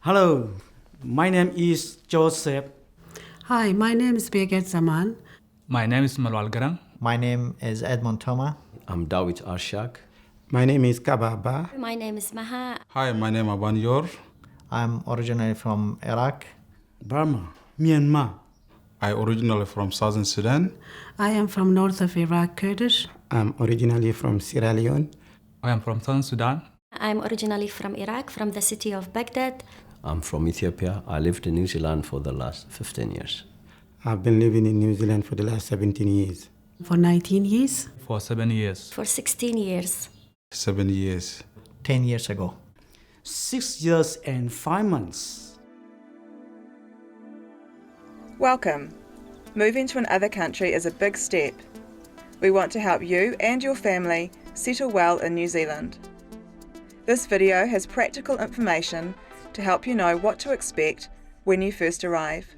Hello, my name is Joseph. Hi, my name is Birgit Zaman. My name is Malwal Garang. My name is Edmond Thoma. I'm Dawit Arshak. My name is Kababa. My name is Maha. Hi, my name is Abanyor. I'm originally from Iraq. Burma, Myanmar. I originally from Southern Sudan. I am from north of Iraq, Kurdish. I'm originally from Sierra Leone. I am from Southern Sudan. I'm originally from Iraq, from the city of Baghdad. I'm from Ethiopia. I lived in New Zealand for the last 15 years. I've been living in New Zealand for the last 17 years. For 19 years. For 7 years. For 16 years. 7 years. 10 years ago. 6 years and 5 months. Welcome. Moving to another country is a big step. We want to help you and your family settle well in New Zealand. This video has practical information to help you know what to expect when you first arrive.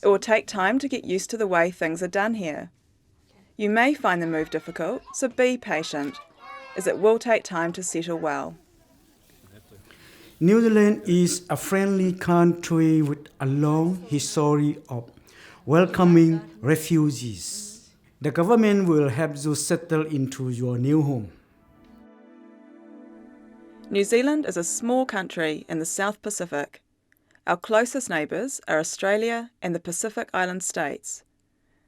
It will take time to get used to the way things are done here. You may find the move difficult, so be patient, as it will take time to settle well. New Zealand is a friendly country with a long history of welcoming refugees. The government will help you settle into your new home. New Zealand is a small country in the South Pacific. Our closest neighbours are Australia and the Pacific Island states.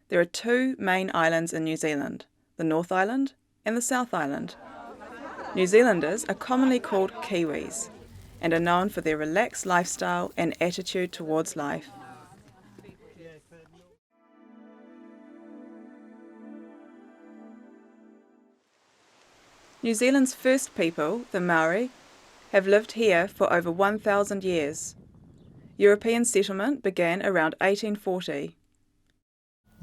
There are two main islands in New Zealand, the North Island and the South Island. New Zealanders are commonly called Kiwis and are known for their relaxed lifestyle and attitude towards life. New Zealand's first people, the Maori, have lived here for over 1,000 years. European settlement began around 1840.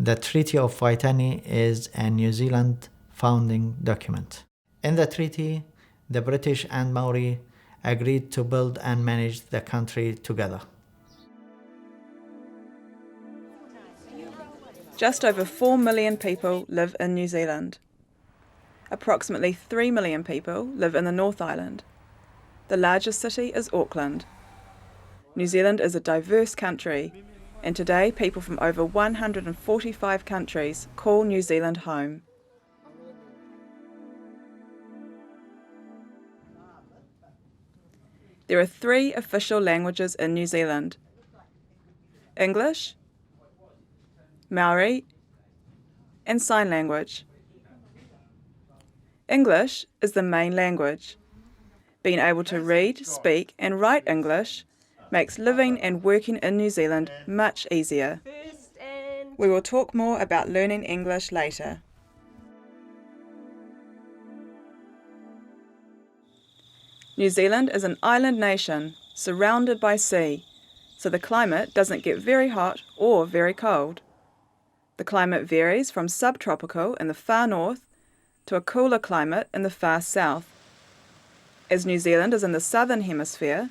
The Treaty of Waitangi is a New Zealand founding document. In the treaty, the British and Maori agreed to build and manage the country together. Just over 4 million people live in New Zealand. Approximately 3 million people live in the North Island. The largest city is Auckland. New Zealand is a diverse country, and today people from over 145 countries call New Zealand home. There are 3 official languages in New Zealand: English, Maori, and Sign Language. English is the main language. Being able to read, speak, and write English makes living and working in New Zealand much easier. We will talk more about learning English later. New Zealand is an island nation surrounded by sea, so the climate doesn't get very hot or very cold. The climate varies from subtropical in the far north to a cooler climate in the far south. As New Zealand is in the southern hemisphere,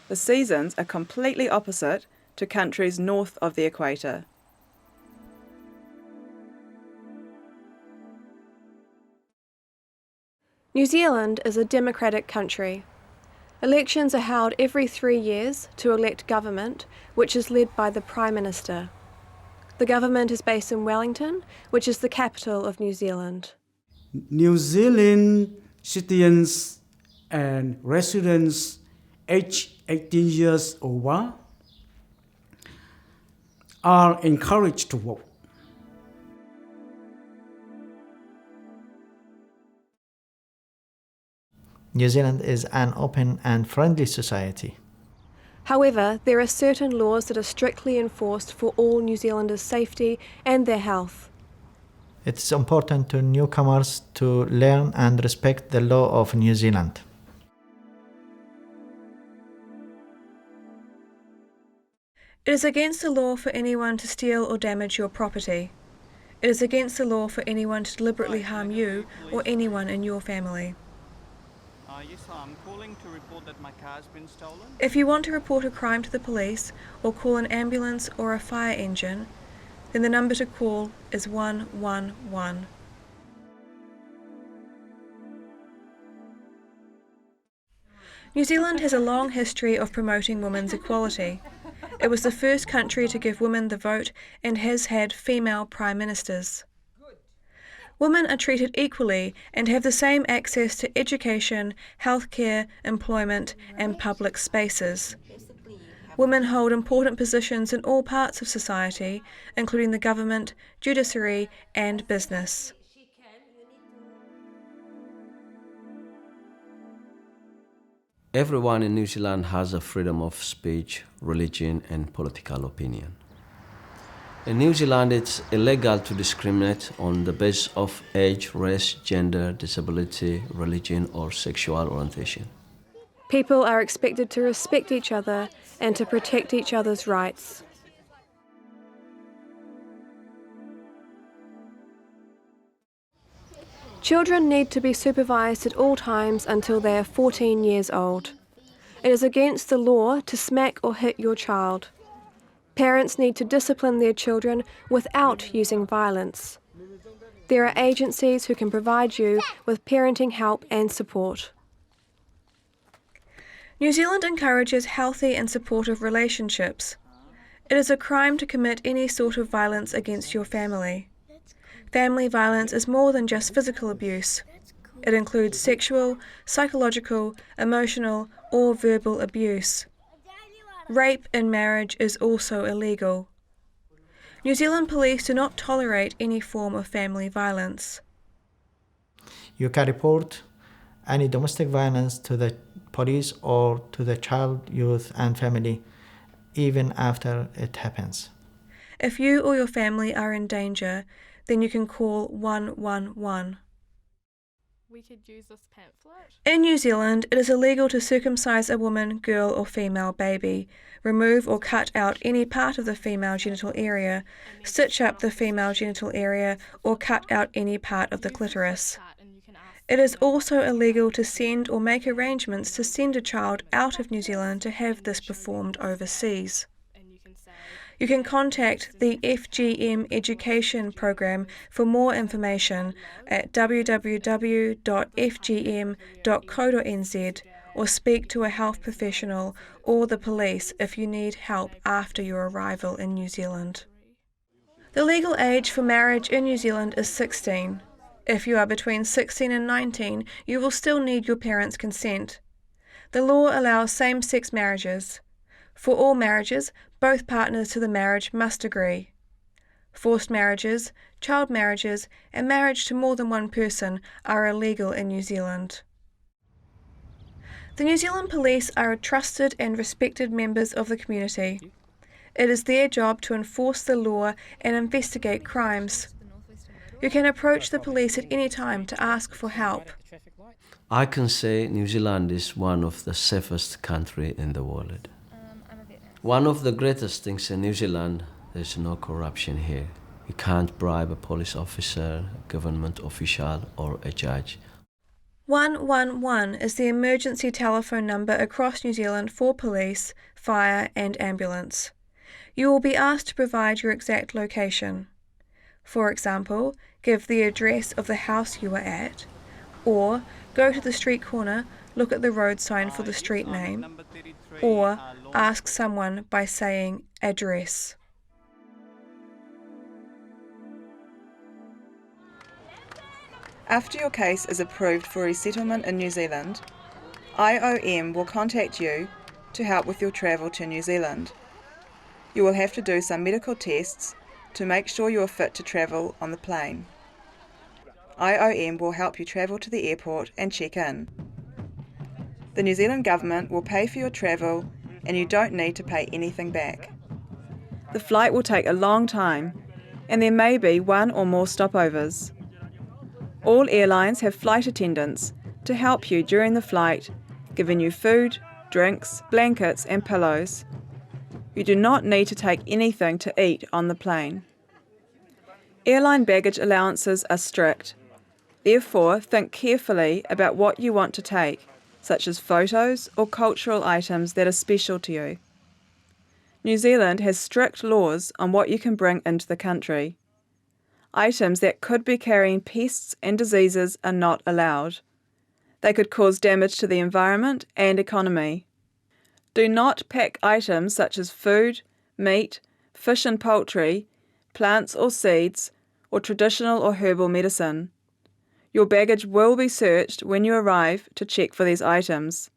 the seasons are completely opposite to countries north of the equator. New Zealand is a democratic country. Elections are held every 3 years to elect government, which is led by the Prime Minister. The government is based in Wellington, which is the capital of New Zealand. New Zealand citizens and residents aged 18 years or over are encouraged to vote. New Zealand is an open and friendly society. However, there are certain laws that are strictly enforced for all New Zealanders' safety and their health. It's important to newcomers to learn and respect the law of New Zealand. It is against the law for anyone to steal or damage your property. It is against the law for anyone to deliberately harm you or anyone in your family. Yes, I'm calling to report that my car's been stolen. If you want to report a crime to the police or call an ambulance or a fire engine, then the number to call is 111. New Zealand has a long history of promoting women's equality. It was the first country to give women the vote and has had female prime ministers. Women are treated equally and have the same access to education, healthcare, employment, and public spaces. Women hold important positions in all parts of society, including the government, judiciary, and business. Everyone in New Zealand has a freedom of speech, religion, and political opinion. In New Zealand, it's illegal to discriminate on the basis of age, race, gender, disability, religion, or sexual orientation. People are expected to respect each other and to protect each other's rights. Children need to be supervised at all times until they are 14 years old. It is against the law to smack or hit your child. Parents need to discipline their children without using violence. There are agencies who can provide you with parenting help and support. New Zealand encourages healthy and supportive relationships. It is a crime to commit any sort of violence against your family. Family violence is more than just physical abuse. It includes sexual, psychological, emotional, or verbal abuse. Rape in marriage is also illegal. New Zealand police do not tolerate any form of family violence. You can report any domestic violence to the police or to the child, youth, and family, even after it happens. If you or your family are in danger, then you can call 111. We could use this pamphlet. In New Zealand, it is illegal to circumcise a woman, girl, or female baby, remove or cut out any part of the female genital area, stitch up the female genital area, or cut out any part of the clitoris. It is also illegal to send or make arrangements to send a child out of New Zealand to have this performed overseas. You can contact the FGM Education Program for more information at www.fgm.co.nz or speak to a health professional or the police if you need help after your arrival in New Zealand. The legal age for marriage in New Zealand is 16. If you are between 16 and 19, you will still need your parents' consent. The law allows same-sex marriages. For all marriages, both partners to the marriage must agree. Forced marriages, child marriages, and marriage to more than one person are illegal in New Zealand. The New Zealand Police are trusted and respected members of the community. It is their job to enforce the law and investigate crimes. You can approach the police at any time to ask for help. I can say New Zealand is one of the safest countries in the world. One of the greatest things in New Zealand, there's no corruption here. You can't bribe a police officer, a government official, or a judge. 111 is the emergency telephone number across New Zealand for police, fire, and ambulance. You will be asked to provide your exact location. For example, give the address of the house you are at, or go to the street corner, look at the road sign for the street name, or ask someone by saying address. After your case is approved for resettlement in New Zealand, IOM will contact you to help with your travel to New Zealand. You will have to do some medical tests to make sure you are fit to travel on the plane. IOM will help you travel to the airport and check in. The New Zealand government will pay for your travel and you don't need to pay anything back. The flight will take a long time and there may be one or more stopovers. All airlines have flight attendants to help you during the flight, giving you food, drinks, blankets and pillows. You do not need to take anything to eat on the plane. Airline baggage allowances are strict. Therefore, think carefully about what you want to take, such as photos or cultural items that are special to you. New Zealand has strict laws on what you can bring into the country. Items that could be carrying pests and diseases are not allowed. They could cause damage to the environment and economy. Do not pack items such as food, meat, fish and poultry, plants or seeds, or traditional or herbal medicine. Your baggage will be searched when you arrive to check for these items.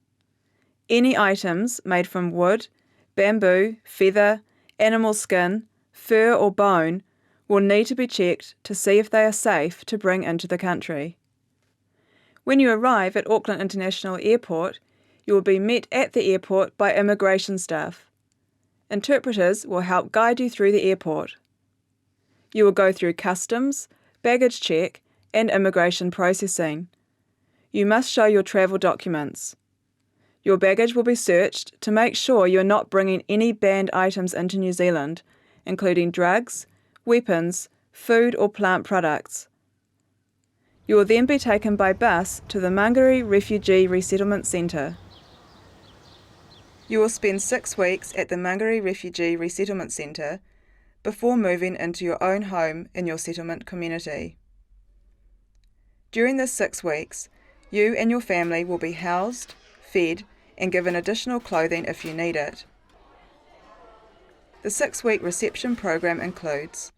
Any items made from wood, bamboo, feather, animal skin, fur or bone will need to be checked to see if they are safe to bring into the country. When you arrive at Auckland International Airport, you will be met at the airport by immigration staff. Interpreters will help guide you through the airport. You will go through customs, baggage check, and immigration processing. You must show your travel documents. Your baggage will be searched to make sure you are not bringing any banned items into New Zealand, including drugs, weapons, food or plant products. You will then be taken by bus to the Mangere Refugee Resettlement Centre. You will spend 6 weeks at the Mangere Refugee Resettlement Centre before moving into your own home in your settlement community. During this 6 weeks, you and your family will be housed, fed, and given additional clothing if you need it. The 6-week reception program includes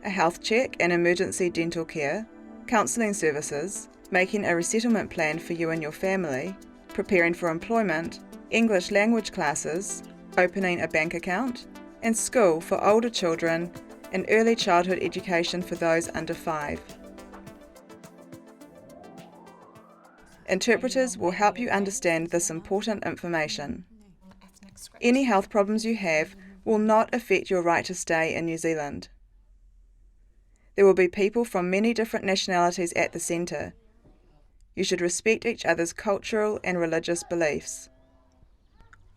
a health check and emergency dental care, counselling services, making a resettlement plan for you and your family, preparing for employment, English language classes, opening a bank account, and school for older children and early childhood education for those under 5. Interpreters will help you understand this important information. Any health problems you have will not affect your right to stay in New Zealand. There will be people from many different nationalities at the centre. You should respect each other's cultural and religious beliefs.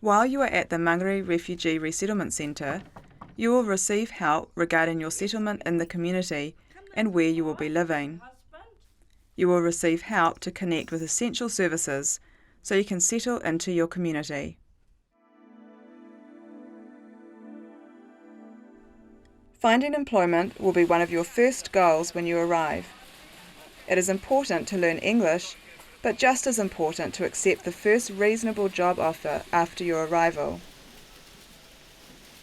While you are at the Mangere Refugee Resettlement Centre, you will receive help regarding your settlement in the community and where you will be living. You will receive help to connect with essential services so you can settle into your community. Finding employment will be one of your first goals when you arrive. It is important to learn English, but just as important to accept the first reasonable job offer after your arrival.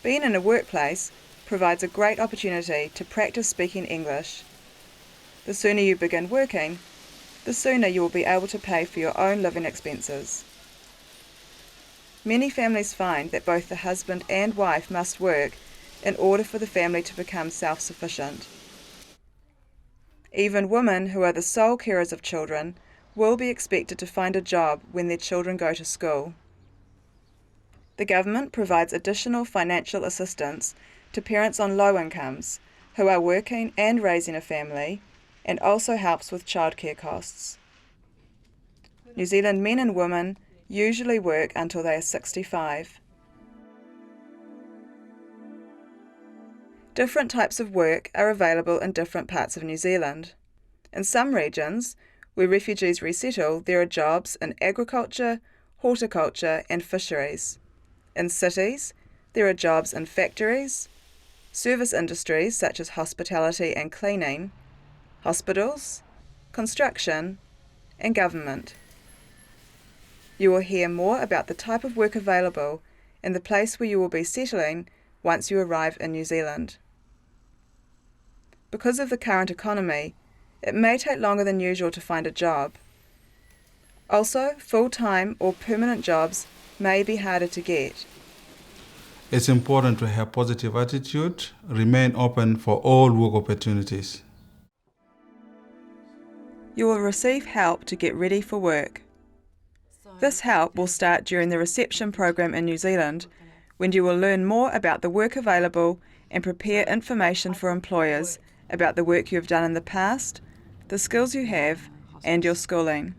Being in a workplace provides a great opportunity to practice speaking English. The sooner you begin working, the sooner you will be able to pay for your own living expenses. Many families find that both the husband and wife must work in order for the family to become self-sufficient. Even women who are the sole carers of children will be expected to find a job when their children go to school. The government provides additional financial assistance to parents on low incomes who are working and raising a family, and also helps with childcare costs. New Zealand men and women usually work until they are 65. Different types of work are available in different parts of New Zealand. In some regions, where refugees resettle, there are jobs in agriculture, horticulture and fisheries. In cities, there are jobs in factories, service industries such as hospitality and cleaning, hospitals, construction, and government. You will hear more about the type of work available in the place where you will be settling once you arrive in New Zealand. Because of the current economy, it may take longer than usual to find a job. Also, full-time or permanent jobs may be harder to get. It's important to have positive attitude, remain open for all work opportunities. You will receive help to get ready for work. This help will start during the reception program in New Zealand, when you will learn more about the work available and prepare information for employers about the work you have done in the past, the skills you have, and your schooling.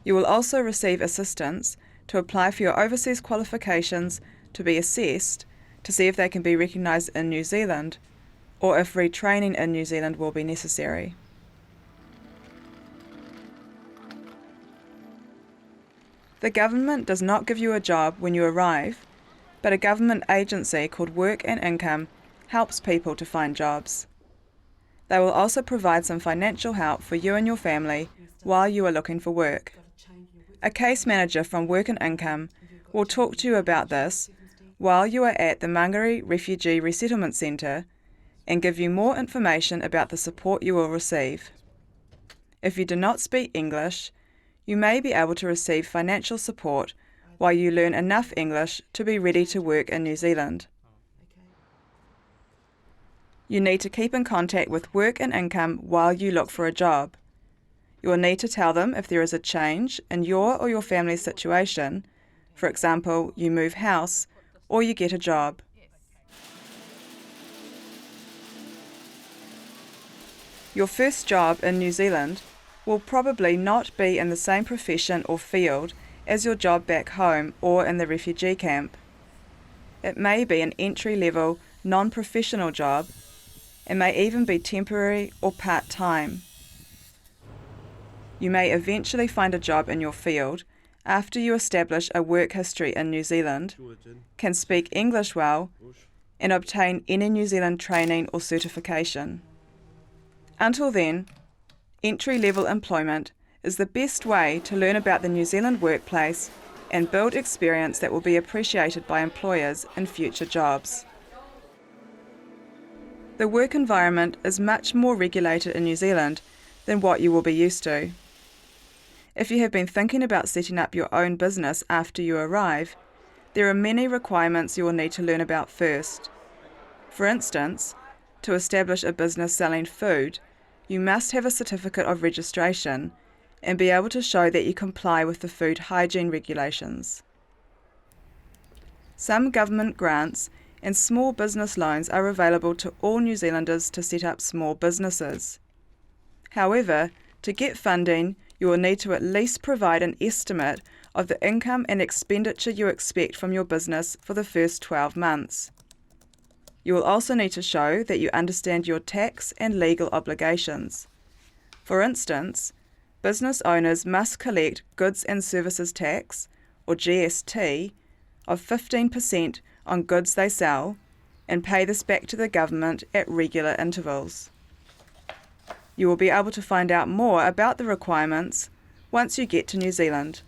You will also receive assistance to apply for your overseas qualifications to be assessed to see if they can be recognised in New Zealand, or if retraining in New Zealand will be necessary. The government does not give you a job when you arrive, but a government agency called Work and Income helps people to find jobs. They will also provide some financial help for you and your family while you are looking for work. A case manager from Work and Income will talk to you about this while you are at the Mangere Refugee Resettlement Centre and give you more information about the support you will receive. If you do not speak English, you may be able to receive financial support while you learn enough English to be ready to work in New Zealand. You need to keep in contact with Work and Income while you look for a job. You will need to tell them if there is a change in your or your family's situation. For example, you move house or you get a job. Your first job in New Zealand will probably not be in the same profession or field as your job back home or in the refugee camp. It may be an entry-level, non-professional job. It may even be temporary or part-time. You may eventually find a job in your field after you establish a work history in New Zealand, can speak English well, and obtain any New Zealand training or certification. Until then, entry-level employment is the best way to learn about the New Zealand workplace and build experience that will be appreciated by employers in future jobs. The work environment is much more regulated in New Zealand than what you will be used to. If you have been thinking about setting up your own business after you arrive, there are many requirements you will need to learn about first. For instance, to establish a business selling food, you must have a certificate of registration and be able to show that you comply with the food hygiene regulations. Some government grants and small business loans are available to all New Zealanders to set up small businesses. However, to get funding, you will need to at least provide an estimate of the income and expenditure you expect from your business for the first 12 months. You will also need to show that you understand your tax and legal obligations. For instance, business owners must collect Goods and Services Tax, or GST, of 15% on goods they sell and pay this back to the government at regular intervals. You will be able to find out more about the requirements once you get to New Zealand.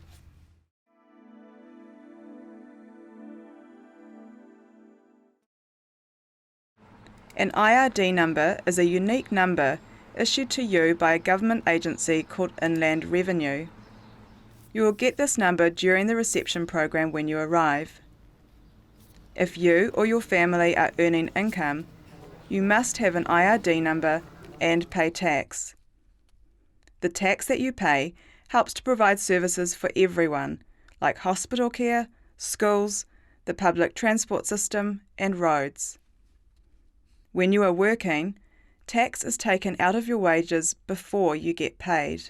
An IRD number is a unique number issued to you by a government agency called Inland Revenue. You will get this number during the reception program when you arrive. If you or your family are earning income, you must have an IRD number and pay tax. The tax that you pay helps to provide services for everyone, like hospital care, schools, the public transport system, and roads. When you are working, tax is taken out of your wages before you get paid.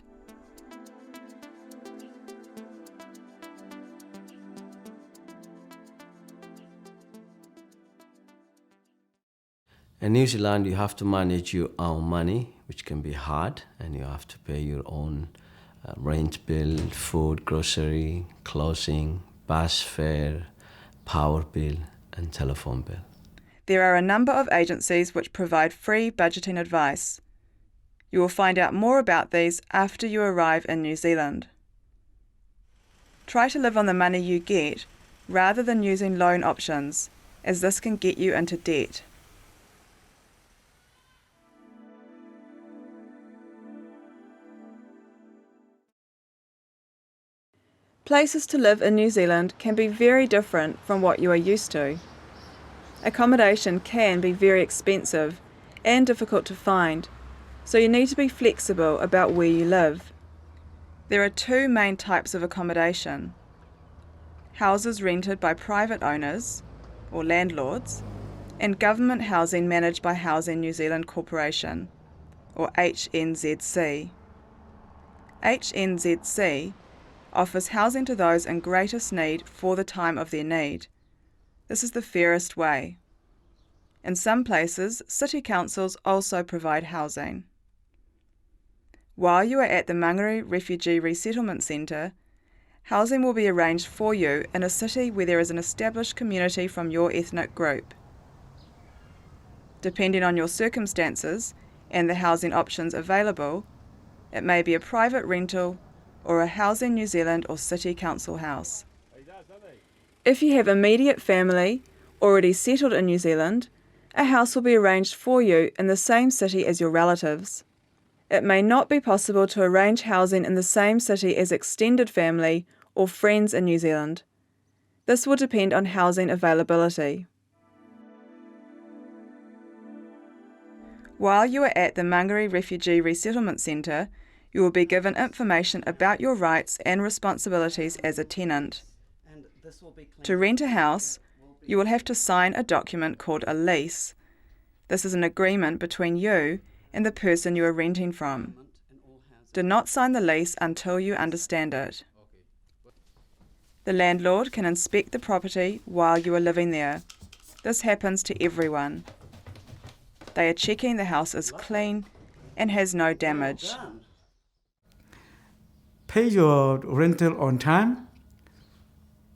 In New Zealand, you have to manage your own money, which can be hard, and you have to pay your own rent bill, food, grocery, clothing, bus fare, power bill, and telephone bill. There are a number of agencies which provide free budgeting advice. You will find out more about these after you arrive in New Zealand. Try to live on the money you get rather than using loan options, as this can get you into debt. Places to live in New Zealand can be very different from what you are used to. Accommodation can be very expensive and difficult to find, so you need to be flexible about where you live. There are two main types of accommodation: houses rented by private owners, or landlords, and government housing managed by Housing New Zealand Corporation, or HNZC. HNZC offers housing to those in greatest need for the time of their need. This is the fairest way. In some places, city councils also provide housing. While you are at the Mangere Refugee Resettlement Centre, housing will be arranged for you in a city where there is an established community from your ethnic group. Depending on your circumstances and the housing options available, it may be a private rental or a Housing New Zealand or City Council house. If you have immediate family already settled in New Zealand, a house will be arranged for you in the same city as your relatives. It may not be possible to arrange housing in the same city as extended family or friends in New Zealand. This will depend on housing availability. While you are at the Mangere Refugee Resettlement Centre, you will be given information about your rights and responsibilities as a tenant. To rent a house, you will have to sign a document called a lease. This is an agreement between you and the person you are renting from. Do not sign the lease until you understand it. The landlord can inspect the property while you are living there. This happens to everyone. They are checking the house is clean and has no damage. Pay your rental on time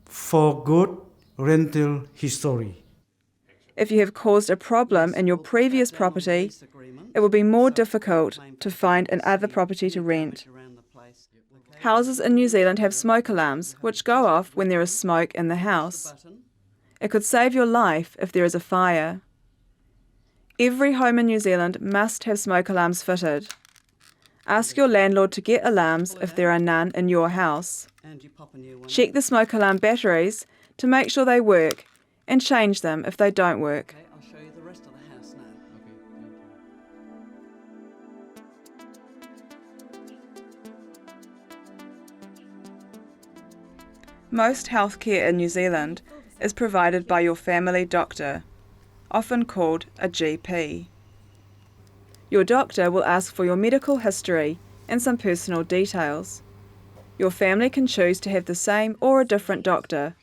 for good rental history. If you have caused a problem in your previous property, it will be more difficult to find another property to rent. Houses in New Zealand have smoke alarms, which go off when there is smoke in the house. It could save your life if there is a fire. Every home in New Zealand must have smoke alarms fitted. Ask your landlord to get alarms if there are none in your house. Check the smoke alarm batteries to make sure they work and change them if they don't work. I'll show you the rest of the house now. Most healthcare in New Zealand is provided by your family doctor, often called a GP. Your doctor will ask for your medical history and some personal details. Your family can choose to have the same or a different doctor.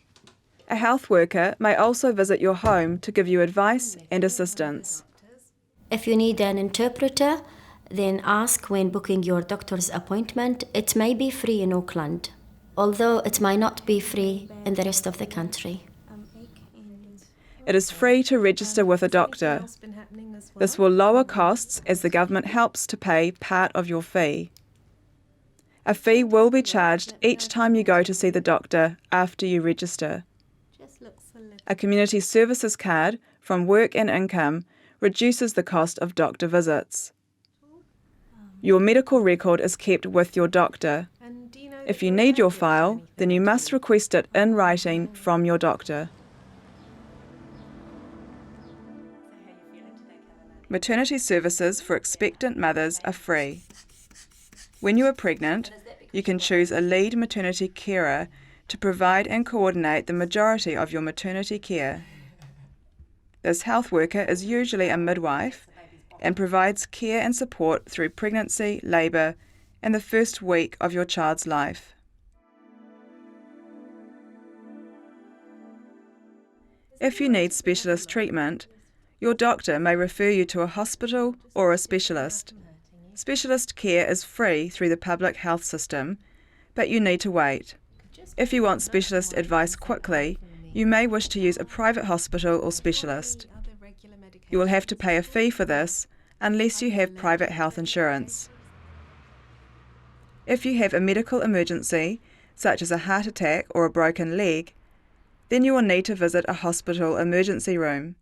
A health worker may also visit your home to give you advice and assistance. If you need an interpreter, then ask when booking your doctor's appointment. It may be free in Auckland, although it might not be free in the rest of the country. It is free to register with a doctor. This will lower costs as the government helps to pay part of your fee. A fee will be charged each time you go to see the doctor after you register. A community services card from Work and Income reduces the cost of doctor visits. Your medical record is kept with your doctor. If you need your file, then you must request it in writing from your doctor. Maternity services for expectant mothers are free. When you are pregnant, you can choose a lead maternity carer to provide and coordinate the majority of your maternity care. This health worker is usually a midwife and provides care and support through pregnancy, labour, and the first week of your child's life. If you need specialist treatment, your doctor may refer you to a hospital or a specialist. Specialist care is free through the public health system, but you need to wait. If you want specialist advice quickly, you may wish to use a private hospital or specialist. You will have to pay a fee for this unless you have private health insurance. If you have a medical emergency, such as a heart attack or a broken leg, then you will need to visit a hospital emergency room.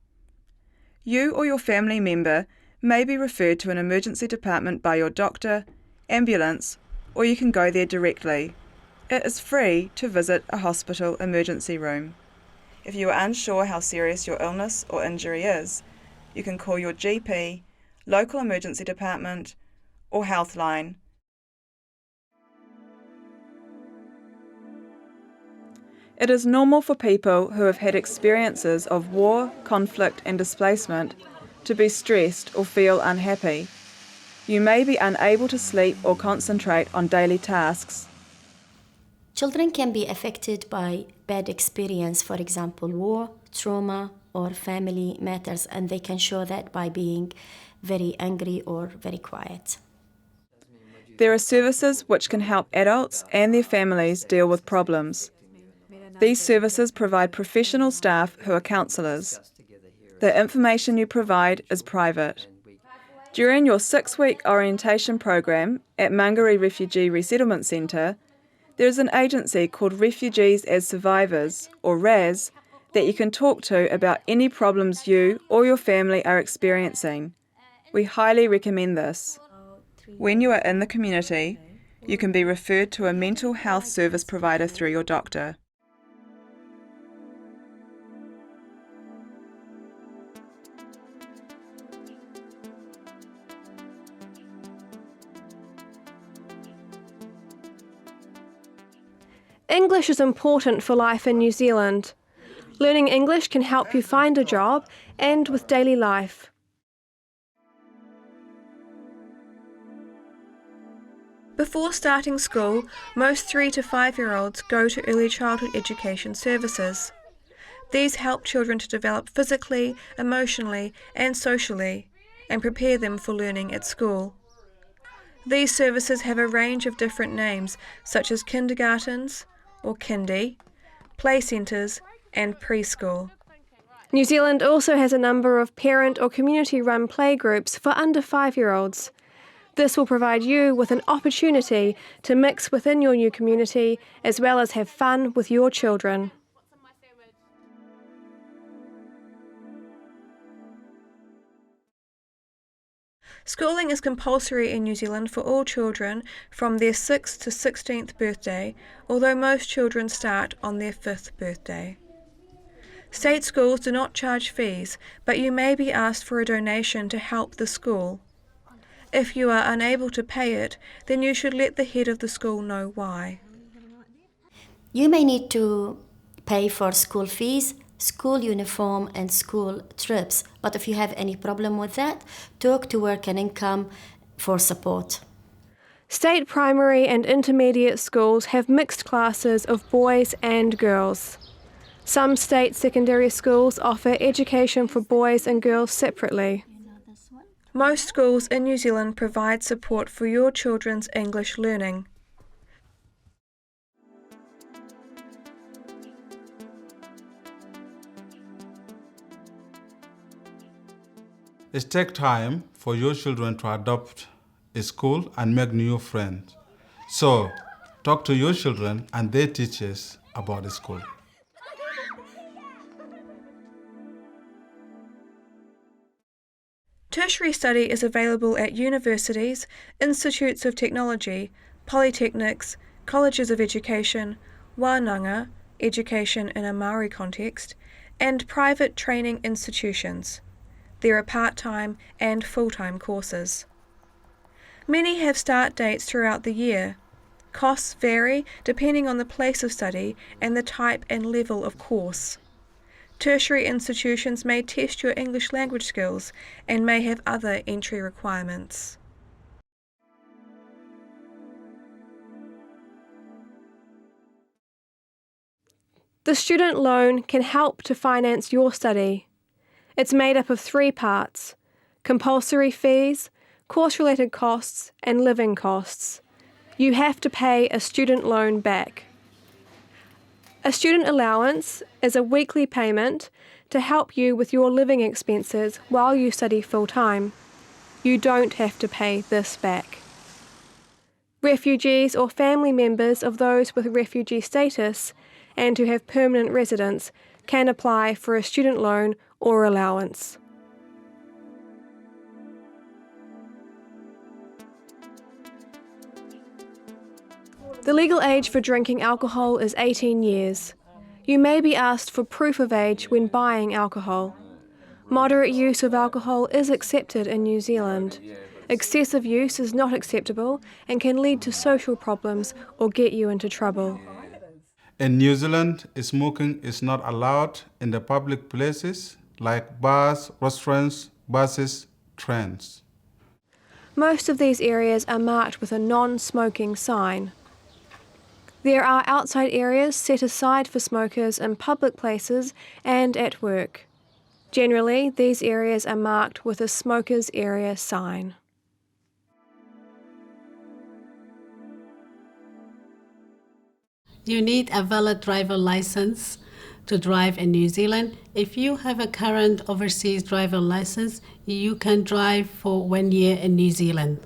You or your family member may be referred to an emergency department by your doctor, ambulance, or you can go there directly. It is free to visit a hospital emergency room. If you are unsure how serious your illness or injury is, you can call your GP, local emergency department, or Healthline. It is normal for people who have had experiences of war, conflict, and displacement to be stressed or feel unhappy. You may be unable to sleep or concentrate on daily tasks. Children can be affected by bad experience, for example, war, trauma, or family matters, and they can show that by being very angry or very quiet. There are services which can help adults and their families deal with problems. These services provide professional staff who are counsellors. The information you provide is private. During your 6-week orientation program at Mangere Refugee Resettlement Centre, there is an agency called Refugees as Survivors, or RAS, that you can talk to about any problems you or your family are experiencing. We highly recommend this. When you are in the community, you can be referred to a mental health service provider through your doctor. English is important for life in New Zealand. Learning English can help you find a job and with daily life. Before starting school, most 3 to 5-year-olds go to early childhood education services. These help children to develop physically, emotionally and socially and prepare them for learning at school. These services have a range of different names such as kindergartens or kindy, play centres and preschool. New Zealand also has a number of parent or community-run playgroups for under 5-year-olds. This will provide you with an opportunity to mix within your new community as well as have fun with your children. Schooling is compulsory in New Zealand for all children from their 6th to 16th birthday, although most children start on their 5th birthday. State schools do not charge fees, but you may be asked for a donation to help the school. If you are unable to pay it, then you should let the head of the school know why. You may need to pay for school fees, school uniform and school trips, but if you have any problem with that, talk to Work and Income for support. State primary and intermediate schools have mixed classes of boys and girls. Some state secondary schools offer education for boys and girls separately. Most schools in New Zealand provide support for your children's English learning. It takes time for your children to adopt a school and make new friends. So, talk to your children and their teachers about the school. Tertiary study is available at universities, institutes of technology, polytechnics, colleges of education, wānanga, education in a Maori context, and private training institutions. There are part-time and full-time courses. Many have start dates throughout the year. Costs vary depending on the place of study and the type and level of course. Tertiary institutions may test your English language skills and may have other entry requirements. The student loan can help to finance your study. It's made up of 3 parts: compulsory fees, course-related costs, and living costs. You have to pay a student loan back. A student allowance is a weekly payment to help you with your living expenses while you study full-time. You don't have to pay this back. Refugees or family members of those with refugee status and who have permanent residence can apply for a student loan or allowance. The legal age for drinking alcohol is 18 years. You may be asked for proof of age when buying alcohol. Moderate use of alcohol is accepted in New Zealand. Excessive use is not acceptable and can lead to social problems or get you into trouble. In New Zealand, smoking is not allowed in the public places like bars, restaurants, buses, trains. Most of these areas are marked with a non-smoking sign. There are outside areas set aside for smokers in public places and at work. Generally, these areas are marked with a smokers area sign. You need a valid driver license to drive in New Zealand. If you have a current overseas driver license, you can drive for 1 year in New Zealand.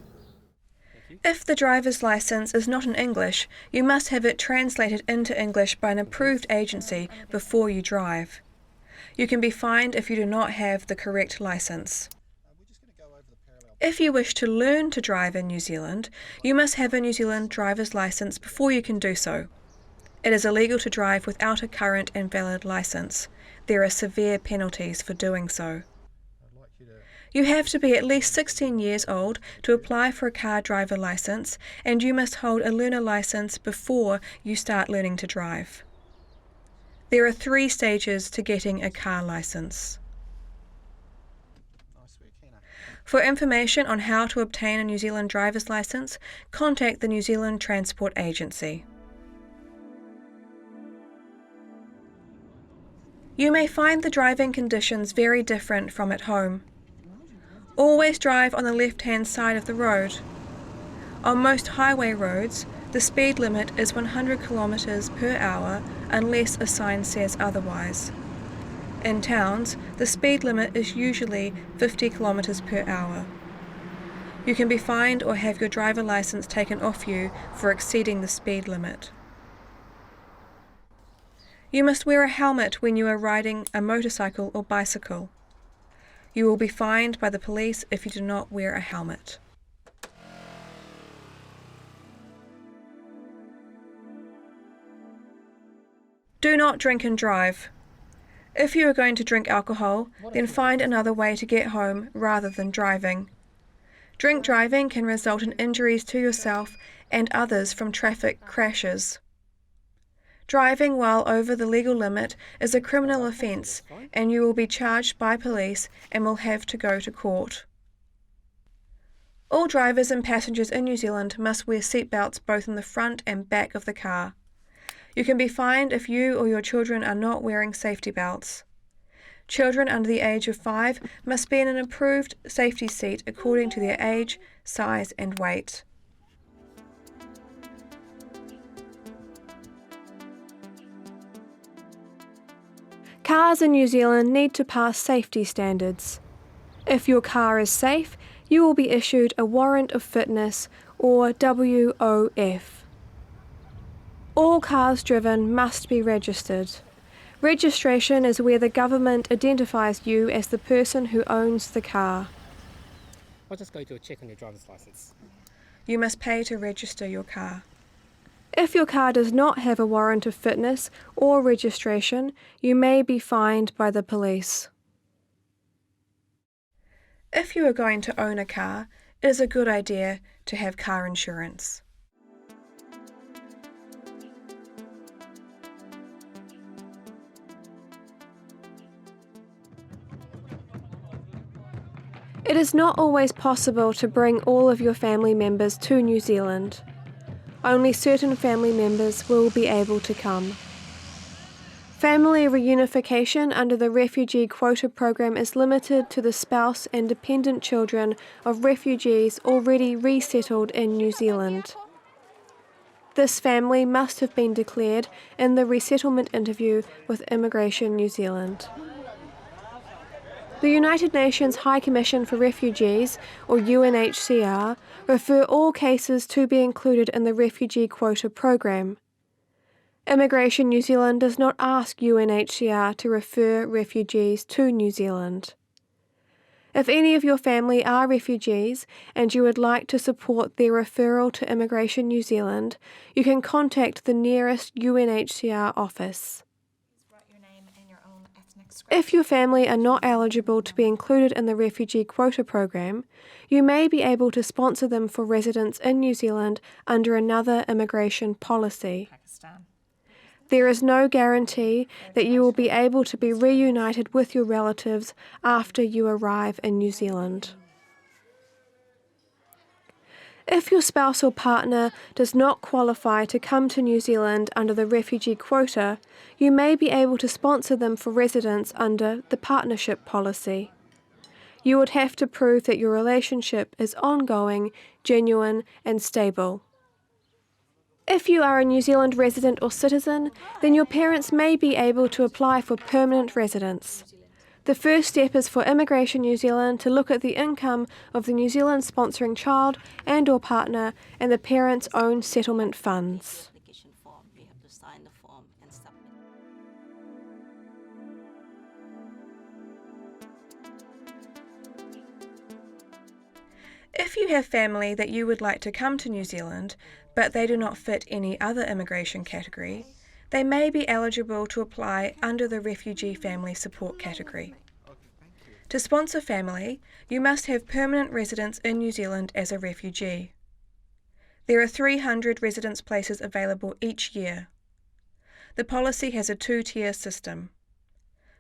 If the driver's license is not in English, you must have it translated into English by an approved agency before you drive. You can be fined if you do not have the correct license. If you wish to learn to drive in New Zealand, you must have a New Zealand driver's license before you can do so. It is illegal to drive without a current and valid license. There are severe penalties for doing so. You have to be at least 16 years old to apply for a car driver license, and you must hold a learner license before you start learning to drive. There are 3 stages to getting a car license. For information on how to obtain a New Zealand driver's license, contact the New Zealand Transport Agency. You may find the driving conditions very different from at home. Always drive on the left-hand side of the road. On most highway roads, the speed limit is 100 kilometers per hour unless a sign says otherwise. In towns, the speed limit is usually 50 kilometers per hour. You can be fined or have your driver license taken off you for exceeding the speed limit. You must wear a helmet when you are riding a motorcycle or bicycle. You will be fined by the police if you do not wear a helmet. Do not drink and drive. If you are going to drink alcohol, then find another way to get home rather than driving. Drink driving can result in injuries to yourself and others from traffic crashes. Driving while over the legal limit is a criminal offence, and you will be charged by police and will have to go to court. All drivers and passengers in New Zealand must wear seatbelts both in the front and back of the car. You can be fined if you or your children are not wearing safety belts. Children under the age of 5 must be in an approved safety seat according to their age, size and weight. Cars in New Zealand need to pass safety standards. If your car is safe, you will be issued a Warrant of Fitness, or WOF. All cars driven must be registered. Registration is where the government identifies you as the person who owns the car. I'll just go to a check on your driver's license. You must pay to register your car. If your car does not have a warrant of fitness or registration, you may be fined by the police. If you are going to own a car, it is a good idea to have car insurance. It is not always possible to bring all of your family members to New Zealand. Only certain family members will be able to come. Family reunification under the refugee quota program is limited to the spouse and dependent children of refugees already resettled in New Zealand. This family must have been declared in the resettlement interview with Immigration New Zealand. The United Nations High Commission for Refugees, or UNHCR, refer all cases to be included in the refugee quota program. Immigration New Zealand does not ask UNHCR to refer refugees to New Zealand. If any of your family are refugees and you would like to support their referral to Immigration New Zealand, you can contact the nearest UNHCR office. If your family are not eligible to be included in the refugee quota program, you may be able to sponsor them for residence in New Zealand under another immigration policy. There is no guarantee that you will be able to be reunited with your relatives after you arrive in New Zealand. If your spouse or partner does not qualify to come to New Zealand under the refugee quota, you may be able to sponsor them for residence under the partnership policy. You would have to prove that your relationship is ongoing, genuine, and stable. If you are a New Zealand resident or citizen, then your parents may be able to apply for permanent residence. The first step is for Immigration New Zealand to look at the income of the New Zealand sponsoring child and or partner and the parent's own settlement funds. If you have family that you would like to come to New Zealand, but they do not fit any other immigration category, they may be eligible to apply under the Refugee Family Support category. To sponsor family, you must have permanent residence in New Zealand as a refugee. There are 300 residence places available each year. The policy has a two-tier system.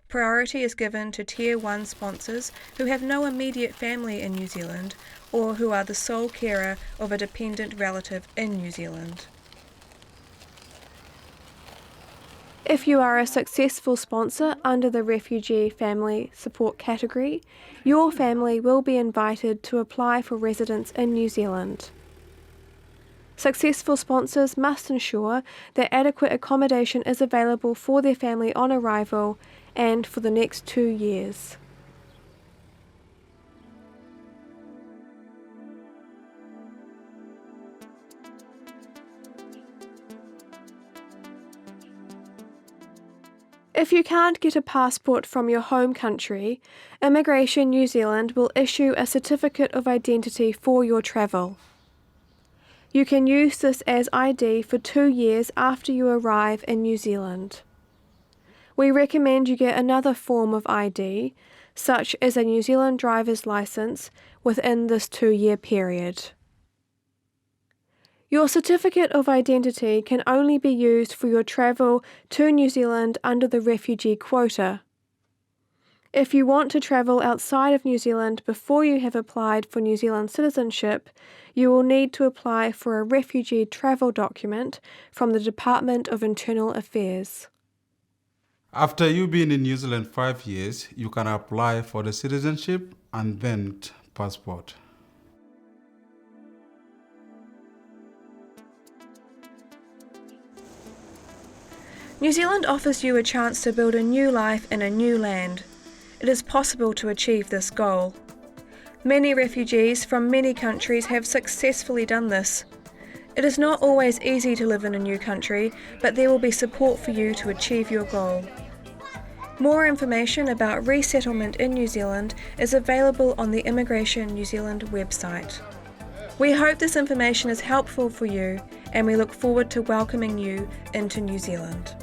Priority is given to Tier 1 sponsors who have no immediate family in New Zealand or who are the sole carer of a dependent relative in New Zealand. If you are a successful sponsor under the Refugee Family Support category, your family will be invited to apply for residence in New Zealand. Successful sponsors must ensure that adequate accommodation is available for their family on arrival and for the next 2 years. If you can't get a passport from your home country, Immigration New Zealand will issue a certificate of identity for your travel. You can use this as ID for 2 years after you arrive in New Zealand. We recommend you get another form of ID, such as a New Zealand driver's licence, within this 2-year period. Your certificate of identity can only be used for your travel to New Zealand under the refugee quota. If you want to travel outside of New Zealand before you have applied for New Zealand citizenship, you will need to apply for a refugee travel document from the Department of Internal Affairs. After you've been in New Zealand 5 years, you can apply for the citizenship and then passport. New Zealand offers you a chance to build a new life in a new land. It is possible to achieve this goal. Many refugees from many countries have successfully done this. It is not always easy to live in a new country, but there will be support for you to achieve your goal. More information about resettlement in New Zealand is available on the Immigration New Zealand website. We hope this information is helpful for you, and we look forward to welcoming you into New Zealand.